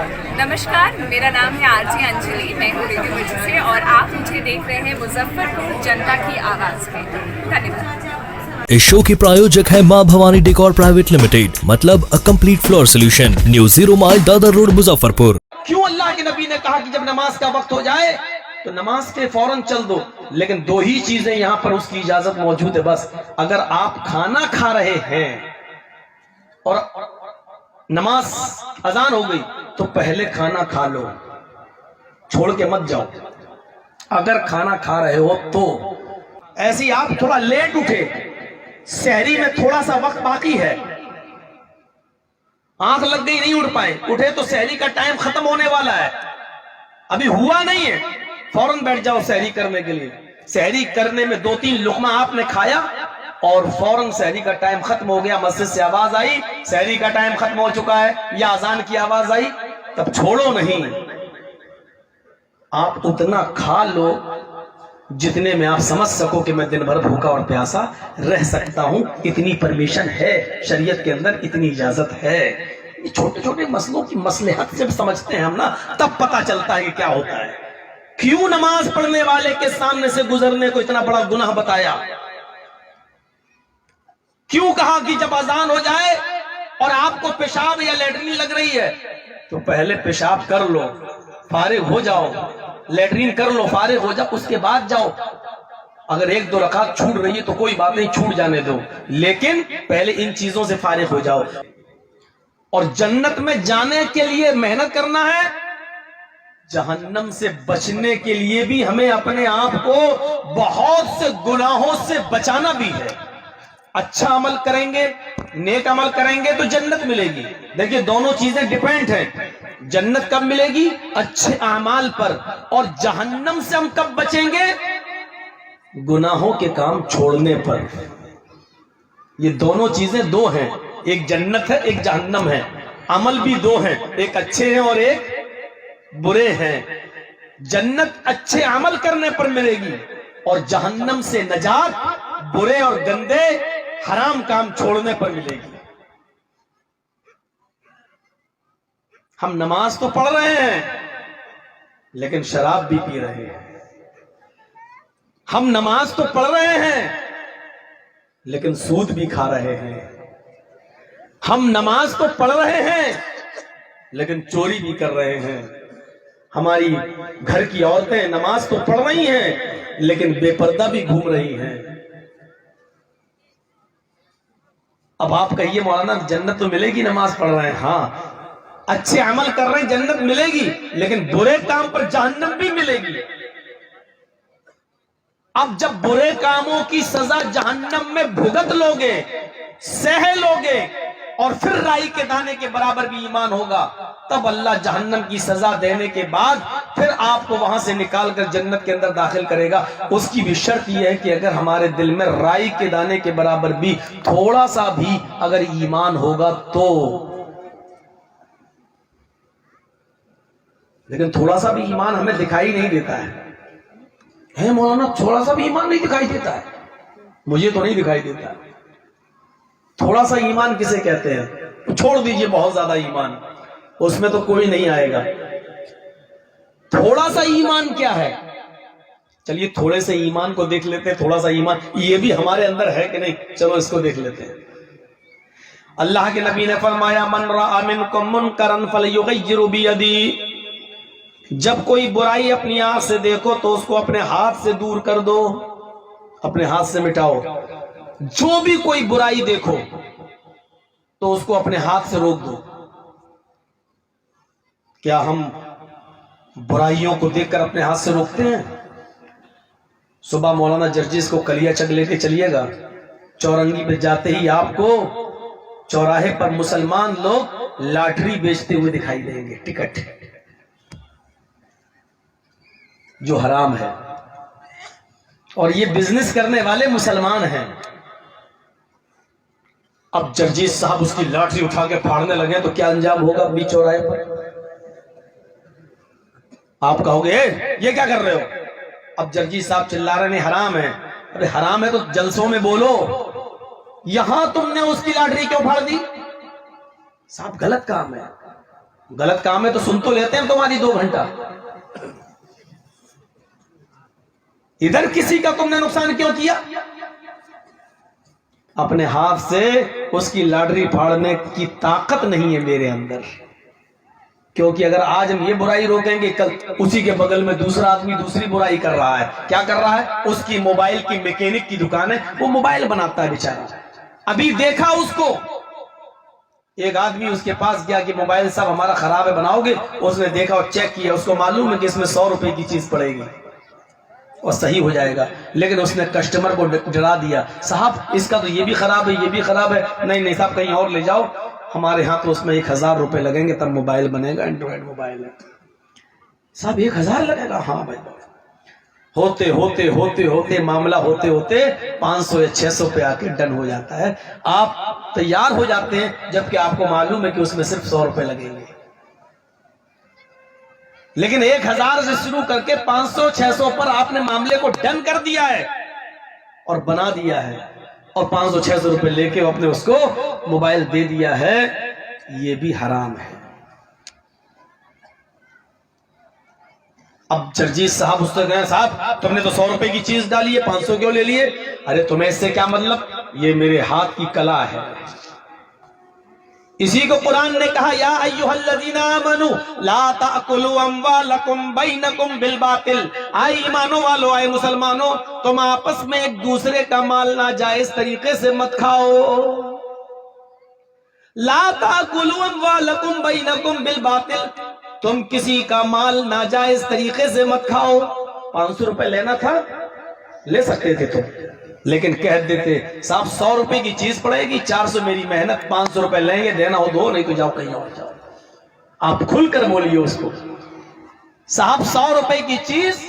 नमस्कार, मेरा नाम है आरजी अंजलि। मैं हूँ रेडियो मिर्ची से और आप मुझे देख रहे हैं मुजफ्फरपुर जनता की आवाज़ में। धन्यवाद। इस शो की प्रायोजक है मां भवानी डेकोर प्राइवेट लिमिटेड, मतलब a complete floor solution, new 0 mile Dadar road Muzaffarpur. क्यों अल्लाह के नबी ने कहा कि जब नमाज का वक्त हो जाए तो नमाज के फौरन चल दो, लेकिन दो ही चीजें यहां पर उसकी इजाजत मौजूद है बस। अगर आप खाना खा रहे हैं और नमाज अजान हो गई तो पहले खाना खा लो, छोड़ के मत जाओ। अगर खाना खा रहे हो तो ऐसे ही आप थोड़ा लेट उठे, सहरी में थोड़ा सा वक्त बाकी है, आंख लग गई नहीं उठ पाए, उठे तो सहरी का टाइम खत्म होने वाला है, अभी हुआ नहीं है, फौरन बैठ जाओ सहरी करने के लिए। सहरी करने में 2-3 लुकमा आपने खाया और फौरन सहरी का टाइम खत्म हो गया, मस्जिद से आवाज आई सहरी का टाइम खत्म हो चुका है या अजान की आवाज आई, तब छोड़ो नहीं, आप उतना खा लो जितने में आप समझ सको कि मैं दिन भर भूखा और प्यासा रह सकता हूं। इतनी परमिशन है शरीयत के अंदर, इतनी इजाजत है। ये छोटे छोटे मसलों की मसलहत जब समझते हैं हम ना, तब पता चलता है कि क्या होता है। क्यों नमाज पढ़ने वाले के सामने से गुजरने को इतना बड़ा गुनाह बताया? क्यों कहा कि जब अजान हो जाए और आपको पेशाब या लेटरिन लग रही है तो पहले पेशाब कर लो, फारिग हो जाओ, लेटरिन कर लो, फारिग हो जाओ, उसके बाद जाओ। अगर 1-2 रकात छूट रही है तो कोई बात नहीं, छूट जाने दो, लेकिन पहले इन चीजों से फारिग हो जाओ। और जन्नत में जाने के लिए मेहनत करना है, जहन्नम से बचने के लिए भी हमें अपने आप को बहुत से गुनाहों से बचाना भी है। अच्छा अमल करेंगे, नेक अमल करेंगे तो जन्नत मिलेगी। देखिए दोनों चीजें डिपेंड हैं। जन्नत कब मिलेगी? अच्छे अमाल पर। और जहन्नम से हम कब बचेंगे? गुनाहों के काम छोड़ने पर। ये दोनों चीजें दो हैं, एक जन्नत है एक जहन्नम है। अमल भी दो हैं, एक अच्छे हैं और एक बुरे हैं। जन्नत अच्छे अमल करने पर मिलेगी और जहन्नम से नजात बुरे और गंदे हराम काम छोड़ने पर मिलेगी। हम नमाज तो पढ़ रहे हैं लेकिन शराब भी पी रहे हैं। हम नमाज तो पढ़ रहे हैं लेकिन सूद भी खा रहे हैं। हम नमाज तो पढ़ रहे हैं लेकिन चोरी भी कर रहे हैं। हमारी घर की औरतें नमाज तो पढ़ रही हैं लेकिन बेपर्दा भी घूम रही हैं। अब आप कहिए मौलाना जन्नत तो मिलेगी, नमाज पढ़ रहे हैं, हाँ अच्छे अमल कर रहे हैं, जन्नत मिलेगी, लेकिन बुरे काम पर जहन्नम भी मिलेगी। अब जब बुरे कामों की सजा जहन्नम में भुगत लोगे, सह लोगे और फिर राई के दाने के बराबर भी ईमान होगा, तब अल्लाह जहन्नम की सजा देने के बाद फिर आपको वहां से निकालकर जन्नत के अंदर दाखिल करेगा। उसकी भी शर्त यह है कि अगर हमारे दिल में राई के दाने के बराबर भी थोड़ा सा भी अगर ईमान होगा तो। लेकिन थोड़ा सा भी ईमान हमें दिखाई नहीं देता है मौलाना, थोड़ा सा भी ईमान नहीं दिखाई देता है। मुझे तो नहीं दिखाई देता है। थोड़ा सा ईमान किसे कहते हैं? तो छोड़ दीजिए बहुत ज्यादा ईमान, उसमें तो कोई नहीं आएगा। थोड़ा सा ईमान क्या है? चलिए थोड़े से ईमान को देख लेते हैं। थोड़ा सा ईमान ये भी हमारे अंदर है कि नहीं, चलो इसको देख लेते हैं। अल्लाह के नबी ने फरमाया मन रआ मिनकुम मुनकरन फलयुगय्यिरु बियदी, जब कोई बुराई अपनी आंख से देखो तो उसको अपने हाथ से दूर कर दो, अपने हाथ से मिटाओ। जो भी कोई बुराई देखो तो उसको अपने हाथ से रोक दो। क्या हम बुराइयों को देखकर अपने हाथ से रोकते हैं? सुबह मौलाना जर्जिस को कलिया चक लेके चलिएगा, चौरंगी पे जाते ही आपको चौराहे पर मुसलमान लोग लॉटरी बेचते हुए दिखाई देंगे, टिकट, जो हराम है, और ये बिजनेस करने वाले मुसलमान हैं। अब जर्जिस साहब उसकी लॉटरी उठा के फाड़ने लगे तो क्या अंजाम होगा बीच चौराहे पर? आप कहोगे ये क्या कर रहे हो? अब जर्जिस साहब चिल्ला रहे हैं हराम है। अरे हराम है तो जलसों में बोलो, यहां तुमने उसकी लॉटरी क्यों फाड़ दी? साहब गलत काम है, गलत काम है तो सुन तो लेते हैं तुम्हारी 2 घंटा। इधर किसी का तुमने नुकसान क्यों किया? अपने हाथ से उसकी लाडरी फाड़ने की ताकत नहीं है मेरे अंदर, क्योंकि अगर आज हम ये बुराई रोकेंगे, कल उसी के बगल में दूसरा आदमी दूसरी बुराई कर रहा है। क्या कर रहा है? उसकी मोबाइल की मैकेनिक की दुकान है, वो मोबाइल बनाता है बेचारा। अभी देखा उसको, एक आदमी उसके पास गया कि मोबाइल साहब हमारा खराब है, बनाओगे? उसने देखा और चेक किया, उसको मालूम है कि इसमें 100 रुपए की चीज पड़ेगी और सही हो जाएगा, लेकिन उसने कस्टमर को डरा दिया, साहब इसका तो ये भी खराब है, ये भी खराब है। नहीं नहीं साहब, कहीं और ले जाओ, हमारे यहाँ तो उसमें 1000 रुपए लगेंगे तब मोबाइल बनेगा, एंड्रॉइड मोबाइल है। साहब 1000 लगेगा? हाँ भाई। होते होते होते होते मामला होते होते 500 या 600 पे आके डन हो जाता है। आप तैयार हो जाते हैं, जबकि आपको मालूम है कि उसमें सिर्फ 100 रुपए लगेंगे, लेकिन 1000 से शुरू करके 500 600 पर आपने मामले को डन कर दिया है और बना दिया है, और 500 600 रुपए लेके आपने उसको मोबाइल दे दिया है। ये भी हराम है। अब जर्जी साहब उससे कहे, साहब तुमने तो 100 रुपए की चीज डाली है, 500 क्यों ले लिए? अरे तुम्हें इससे क्या मतलब, ये मेरे हाथ की कला है। इसी को कुरान ने कहा, या अय्युहल्लज़ीना आमनू ला ताकुलू अम्वालकुम बैनकुम बिल बातिल। आए ईमानो वालो, आए मुसलमानों, तुम आपस में एक दूसरे का माल नाजायज तरीके से मत खाओ। ला ताकुलू अम्वालकुम बैनकुम बिल बातिल, तुम किसी का माल नाजायज तरीके से मत खाओ। 500 रुपए लेना था, ले सकते थे तुम, लेकिन कह देते साहब 100 रुपए की चीज पड़ेगी, 400 मेरी मेहनत, 500 रुपए लेंगे, देना हो दो, नहीं तो जाओ कहीं और जाओ। आप खुलकर बोलिए उसको, साहब 100 रुपए की चीज,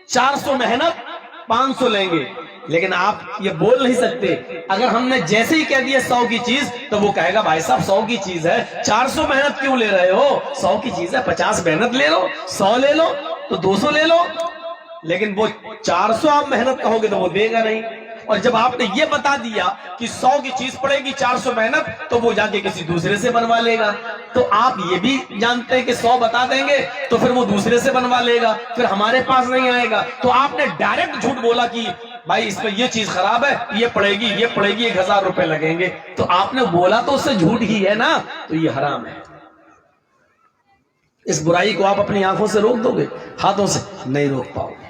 400 मेहनत, 500 लेंगे। लेकिन आप ये बोल नहीं सकते। अगर हमने जैसे ही कह दिया 100 की चीज, तो वो कहेगा भाई साहब 100 की चीज है, 400 मेहनत क्यों ले रहे हो? 100 की चीज है, 50 मेहनत ले लो, 100 ले लो तो 200 ले लो। लेकिन वो 400 आप मेहनत कहोगे तो वो देगा नहीं। और जब आपने ये बता दिया कि 100 की चीज पड़ेगी, 400 मेहनत, तो वो जाके किसी दूसरे से बनवा लेगा। तो आप ये भी जानते हैं कि 100 बता देंगे तो फिर वो दूसरे से बनवा लेगा, फिर हमारे पास नहीं आएगा। तो आपने डायरेक्ट झूठ बोला कि भाई इसमें ये चीज खराब है, ये पड़ेगी 1000 रुपए लगेंगे। तो आपने बोला तो उससे झूठ ही है ना, तो ये हराम है। इस बुराई को आप अपनी आंखों से रोक दोगे, हाथों से नहीं रोक पाओगे।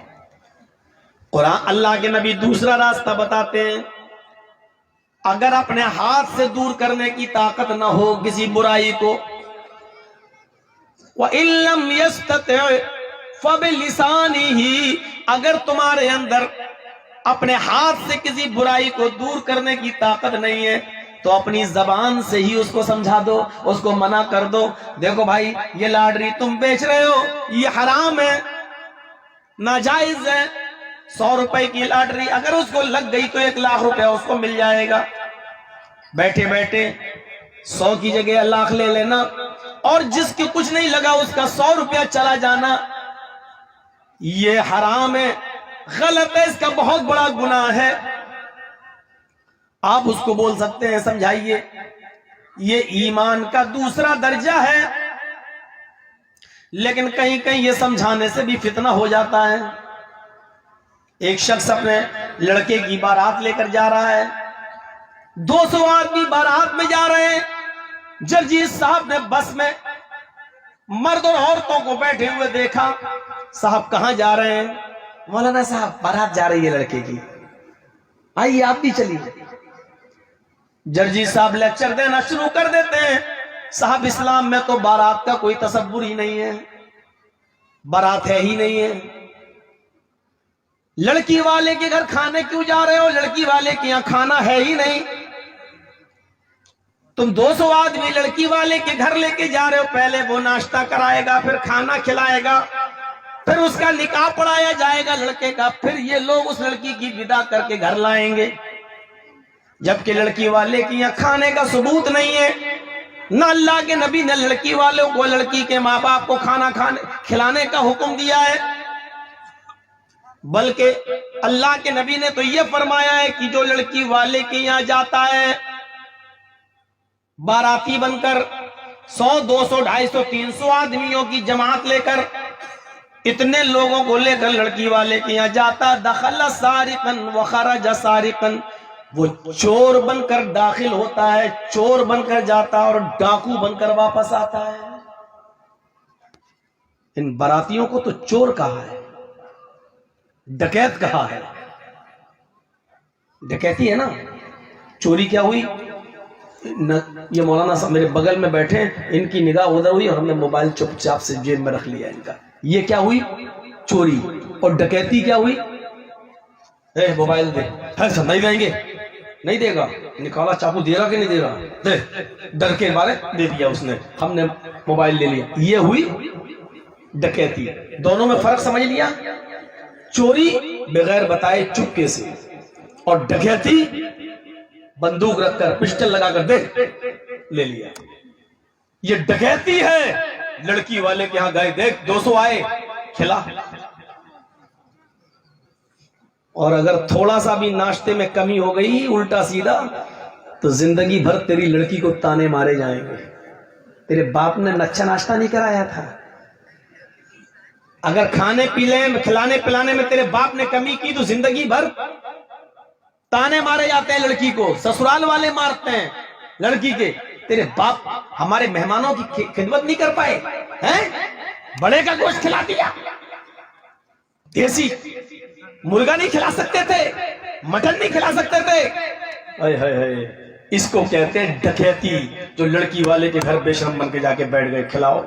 कुरान, अल्लाह के नबी दूसरा रास्ता बताते हैं, अगर अपने हाथ से दूर करने की ताकत ना हो किसी बुराई को, व इल्लम यस्तति फबिलिसानिही, अगर तुम्हारे अंदर अपने हाथ से किसी बुराई को दूर करने की ताकत नहीं है, तो अपनी जबान से ही उसको समझा दो, उसको मना कर दो। देखो भाई, ये लाटरी तुम बेच रहे हो, ये हराम है, नाजायज है। 100 रुपए की लॉटरी अगर उसको लग गई तो 1 लाख रुपया उसको मिल जाएगा। बैठे बैठे 100 की जगह 1 लाख ले लेना, और जिसके कुछ नहीं लगा उसका 100 रुपया चला जाना, ये हराम है, गलत है, इसका बहुत बड़ा गुनाह है। आप उसको बोल सकते हैं, समझाइए, ये ईमान का दूसरा दर्जा है। लेकिन कहीं कहीं ये समझाने से भी फितना हो जाता है। एक शख्स अपने लड़के की बारात लेकर जा रहा है, 200 आदमी बारात में जा रहे हैं। जर्जी साहब ने बस में मर्द और औरतों को बैठे हुए देखा। साहब कहां जा रहे हैं? मौलाना साहब बारात जा रही है लड़के की, आइए आप भी चलिए। जर्जी साहब लेक्चर देना शुरू कर देते हैं, साहब इस्लाम में तो बारात का कोई तसव्वुर ही नहीं है, बारात है ही नहीं है। लड़की वाले के घर खाने क्यों जा रहे हो? लड़की वाले के यहां खाना है ही नहीं। तुम 200 आदमी लड़की वाले के घर लेके जा रहे हो, पहले वो नाश्ता कराएगा, फिर खाना खिलाएगा, फिर उसका निकाह पढ़ाया जाएगा लड़के का, फिर ये लोग उस लड़की की विदा करके घर लाएंगे, जबकि लड़की वाले की यहां खाने का सबूत नहीं है। ना अल्लाह के नबी ने लड़की वालों को, लड़की के माँ बाप को खाना खिलाने का हुक्म दिया है, बल्कि अल्लाह के नबी ने तो यह फरमाया है कि जो लड़की वाले के यहां जाता है बाराती बनकर, 100, 200, 250, 300 आदमियों की जमात लेकर, इतने लोगों को लेकर लड़की वाले के यहाँ जाता। दखल सारिकन व खरज सारिकन, वो चोर बनकर दाखिल होता है, चोर बनकर जाता और डाकू बनकर वापस आता है। इन बारातियों को तो चोर कहा है, डकैत कहा है। डकैती है ना, चोरी क्या हुई ये मौलाना साहब मेरे बगल में बैठे, इनकी निगाह उधर हुई और हमने मोबाइल चुपचाप से जेब में रख लिया इनका। ये क्या हुई? चोरी। और डकैती क्या हुई? मोबाइल दे। नहीं देंगे, नहीं देगा। निकाला चाकू, दे रहा कि नहीं दे रहा? दे। डर के मारे दे दिया उसने, हमने मोबाइल ले लिया। ये हुई डकैती। दोनों में फर्क समझ लिया? चोरी बगैर बताए चुपके से, और डकैती बंदूक रखकर, पिस्टल लगाकर दे ले लिया। ये डकैती है। लड़की वाले के यहां गए, देख 200 आए, खिला। और अगर थोड़ा सा भी नाश्ते में कमी हो गई उल्टा सीधा, तो जिंदगी भर तेरी लड़की को ताने मारे जाएंगे। तेरे बाप ने अच्छा नाश्ता नहीं कराया था। अगर खाने पीने में, खिलाने पिलाने में तेरे बाप ने कमी की, तो जिंदगी भर ताने मारे जाते हैं लड़की को। ससुराल वाले मारते हैं लड़की के। तेरे बाप हमारे मेहमानों की खिदमत नहीं कर पाए हैं? बड़े का गोश्त खिला दिया, देसी मुर्गा नहीं खिला सकते थे, मटन नहीं खिला सकते थे। हाय हाय हाय, इसको कहते हैं डकैती। जो लड़की वाले के घर बेशरम बन के जाके बैठ गए, खिलाओ।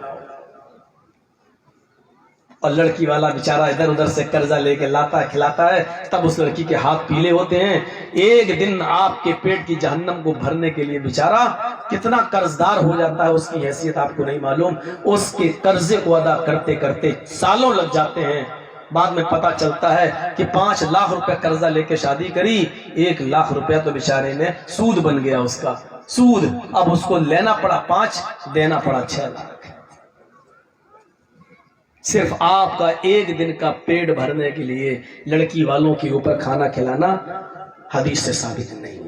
और लड़की वाला बेचारा इधर उधर से कर्जा लेके लाता है, खिलाता है, तब उस लड़की के हाथ पीले होते हैं। एक दिन आपके पेट की जहन्नम को भरने के लिए बेचारा कितना कर्जदार हो जाता है, उसकी हैसियत आपको नहीं मालूम। उसके कर्जे को अदा करते करते सालों लग जाते हैं। बाद में पता चलता है कि 5 लाख रुपए कर्जा लेके शादी करी, 1 लाख रुपया तो बेचारे ने सूद बन गया उसका। सूद अब उसको लेना पड़ा 5, देना पड़ा 6 लाख। सिर्फ आपका एक दिन का पेट भरने के लिए लड़की वालों के ऊपर खाना खिलाना हदीस से साबित नहीं है।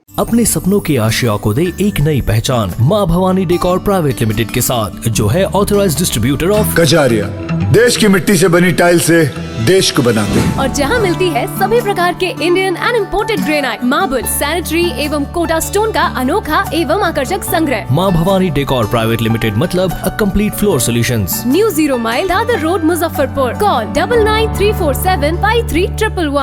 अपने सपनों की आशिया को दे एक नई पहचान माँ भवानी डेकोर प्राइवेट लिमिटेड के साथ, जो है ऑथराइज्ड डिस्ट्रीब्यूटर ऑफ कजारिया। देश की मिट्टी से बनी टाइल से देश को बनाते हैं, और जहां मिलती है सभी प्रकार के Indian and imported granite, marble, sanitary एवं कोटा स्टोन का अनोखा एवं आकर्षक संग्रह। माँ भवानी डेकोर प्राइवेट लिमिटेड मतलब a complete floor solutions. New 0 mile Dadar road, Muzaffarpur. Call 9934753111।